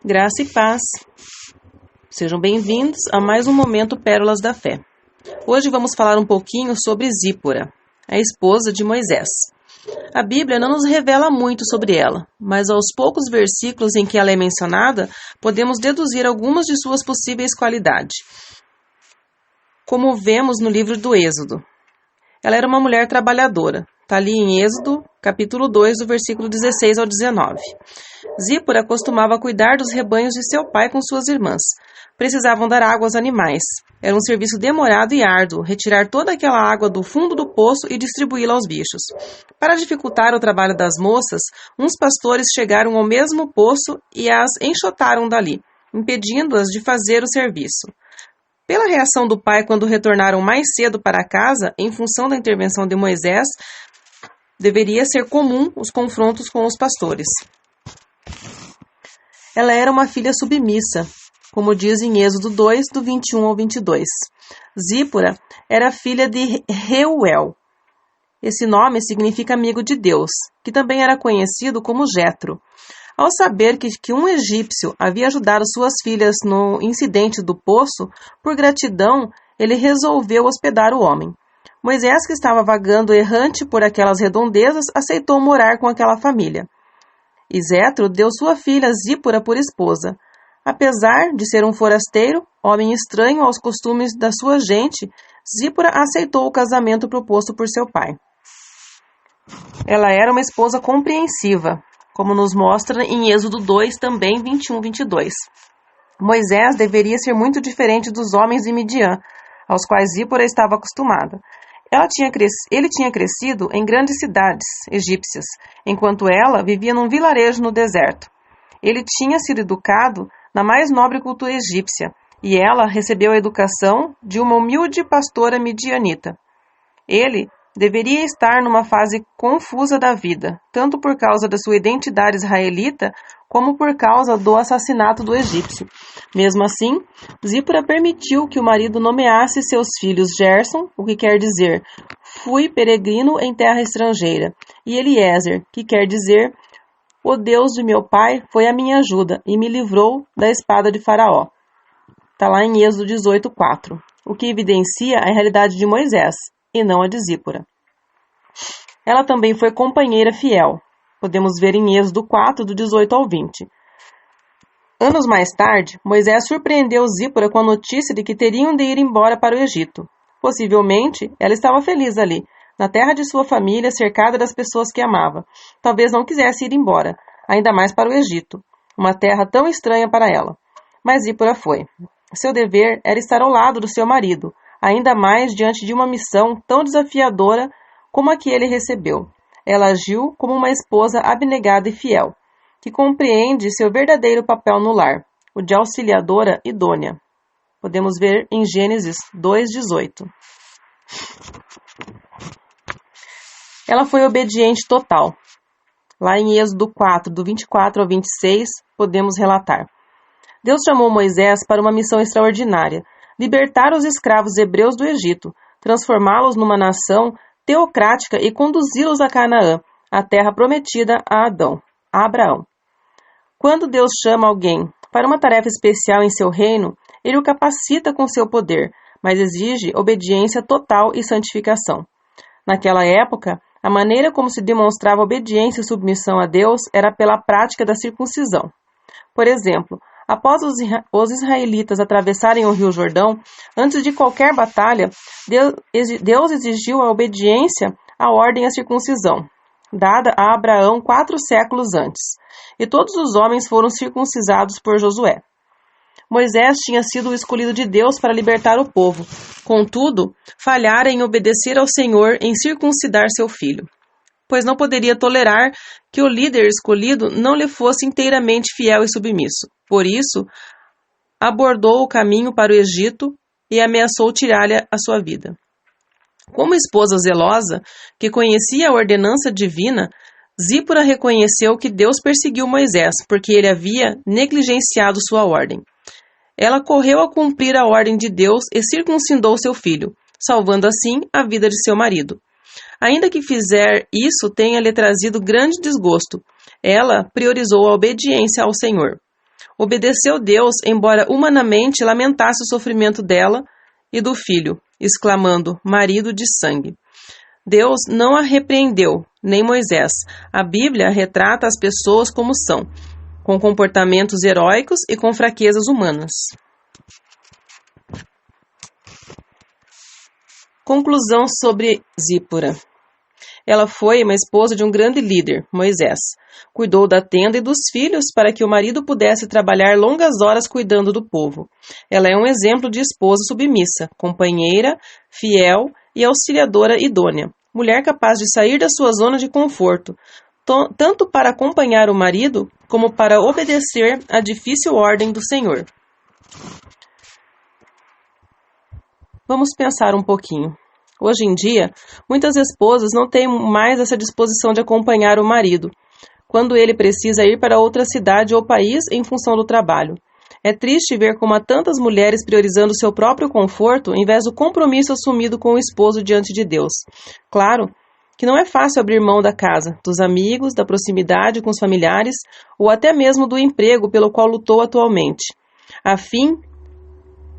Graça e paz. Sejam bem-vindos a mais um Momento Pérolas da Fé. Hoje vamos falar um pouquinho sobre Zípora, a esposa de Moisés. A Bíblia não nos revela muito sobre ela, mas aos poucos versículos em que ela é mencionada, podemos deduzir algumas de suas possíveis qualidades. Como vemos no livro do Êxodo. Ela era uma mulher trabalhadora. Está ali em Êxodo, capítulo 2, do versículo 16 ao 19. Zípora costumava cuidar dos rebanhos de seu pai com suas irmãs. Precisavam dar água aos animais. Era um serviço demorado e árduo, retirar toda aquela água do fundo do poço e distribuí-la aos bichos. Para dificultar o trabalho das moças, uns pastores chegaram ao mesmo poço e as enxotaram dali, impedindo-as de fazer o serviço. Pela reação do pai quando retornaram mais cedo para casa, em função da intervenção de Moisés, deveria ser comum os confrontos com os pastores. Ela era uma filha submissa, como diz em Êxodo 2, do 21 ao 22. Zípora era filha de Reuel. Esse nome significa amigo de Deus, que também era conhecido como Jetro. Ao saber que um egípcio havia ajudado suas filhas no incidente do poço, por gratidão, ele resolveu hospedar o homem. Moisés, que estava vagando errante por aquelas redondezas, aceitou morar com aquela família. E Jetro deu sua filha Zípora por esposa. Apesar de ser um forasteiro, homem estranho aos costumes da sua gente, Zípora aceitou o casamento proposto por seu pai. Ela era uma esposa compreensiva, como nos mostra em Êxodo 2, também 21 e 22. Moisés deveria ser muito diferente dos homens de Midian, aos quais Zípora estava acostumada. Ele tinha crescido em grandes cidades egípcias, enquanto ela vivia num vilarejo no deserto. Ele tinha sido educado na mais nobre cultura egípcia, e ela recebeu a educação de uma humilde pastora midianita. Ele deveria estar numa fase confusa da vida, tanto por causa da sua identidade israelita, como por causa do assassinato do egípcio. Mesmo assim, Zípora permitiu que o marido nomeasse seus filhos Gerson, o que quer dizer, fui peregrino em terra estrangeira, e Eliezer, que quer dizer, o Deus de meu pai foi a minha ajuda e me livrou da espada de Faraó. Está lá em Êxodo 18, 4, o que evidencia a realidade de Moisés, e não a de Zípora. Ela também foi companheira fiel. Podemos ver em Êxodo 4, do 18 ao 20. Anos mais tarde, Moisés surpreendeu Zípora com a notícia de que teriam de ir embora para o Egito. Possivelmente, ela estava feliz ali, na terra de sua família, cercada das pessoas que amava. Talvez não quisesse ir embora, ainda mais para o Egito, uma terra tão estranha para ela. Mas Zípora foi. Seu dever era estar ao lado do seu marido, ainda mais diante de uma missão tão desafiadora como a que ele recebeu. Ela agiu como uma esposa abnegada e fiel, que compreende seu verdadeiro papel no lar, o de auxiliadora idônea. Podemos ver em Gênesis 2:18. Ela foi obediente total. Lá em Êxodo 4, do 24 ao 26, podemos relatar. Deus chamou Moisés para uma missão extraordinária, libertar os escravos hebreus do Egito, transformá-los numa nação teocrática e conduzi-los a Canaã, a terra prometida a Abraão. Quando Deus chama alguém para uma tarefa especial em seu reino, ele o capacita com seu poder, mas exige obediência total e santificação. Naquela época, a maneira como se demonstrava obediência e submissão a Deus era pela prática da circuncisão. Por exemplo, após os israelitas atravessarem o Rio Jordão, antes de qualquer batalha, Deus exigiu a obediência à ordem à circuncisão, dada a Abraão 4 séculos antes, e todos os homens foram circuncisados por Josué. Moisés tinha sido o escolhido de Deus para libertar o povo, contudo, falhara em obedecer ao Senhor em circuncidar seu filho, pois não poderia tolerar que o líder escolhido não lhe fosse inteiramente fiel e submisso. Por isso, abordou o caminho para o Egito e ameaçou tirar-lhe a sua vida. Como esposa zelosa, que conhecia a ordenança divina, Zípora reconheceu que Deus perseguiu Moisés, porque ele havia negligenciado sua ordem. Ela correu a cumprir a ordem de Deus e circuncidou seu filho, salvando assim a vida de seu marido. Ainda que fizer isso tenha lhe trazido grande desgosto, ela priorizou a obediência ao Senhor. Obedeceu Deus, embora humanamente lamentasse o sofrimento dela e do filho, exclamando, marido de sangue. Deus não a repreendeu, nem Moisés. A Bíblia retrata as pessoas como são, com comportamentos heróicos e com fraquezas humanas. Conclusão sobre Zípora. Ela foi uma esposa de um grande líder, Moisés. Cuidou da tenda e dos filhos para que o marido pudesse trabalhar longas horas cuidando do povo. Ela é um exemplo de esposa submissa, companheira, fiel e auxiliadora idônea. Mulher capaz de sair da sua zona de conforto, tanto para acompanhar o marido, como para obedecer à difícil ordem do Senhor. Vamos pensar um pouquinho. Hoje em dia, muitas esposas não têm mais essa disposição de acompanhar o marido, quando ele precisa ir para outra cidade ou país em função do trabalho. É triste ver como há tantas mulheres priorizando seu próprio conforto em vez do compromisso assumido com o esposo diante de Deus. Claro que não é fácil abrir mão da casa, dos amigos, da proximidade com os familiares ou até mesmo do emprego pelo qual lutou atualmente, a fim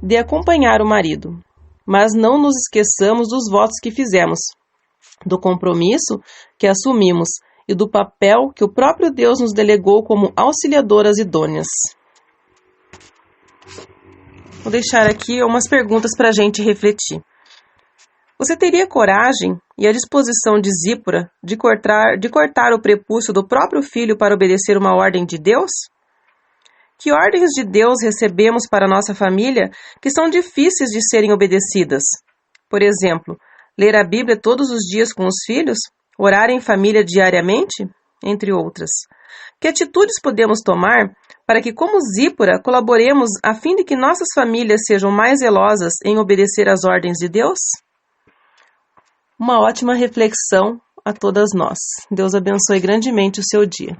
de acompanhar o marido. Mas não nos esqueçamos dos votos que fizemos, do compromisso que assumimos e do papel que o próprio Deus nos delegou como auxiliadoras idôneas. Vou deixar aqui umas perguntas para a gente refletir. Você teria coragem e a disposição de Zípora de cortar o prepúcio do próprio filho para obedecer uma ordem de Deus? Que ordens de Deus recebemos para nossa família que são difíceis de serem obedecidas? Por exemplo, ler a Bíblia todos os dias com os filhos? Orar em família diariamente? Entre outras. Que atitudes podemos tomar para que, como Zípora, colaboremos a fim de que nossas famílias sejam mais zelosas em obedecer às ordens de Deus? Uma ótima reflexão a todas nós. Deus abençoe grandemente o seu dia.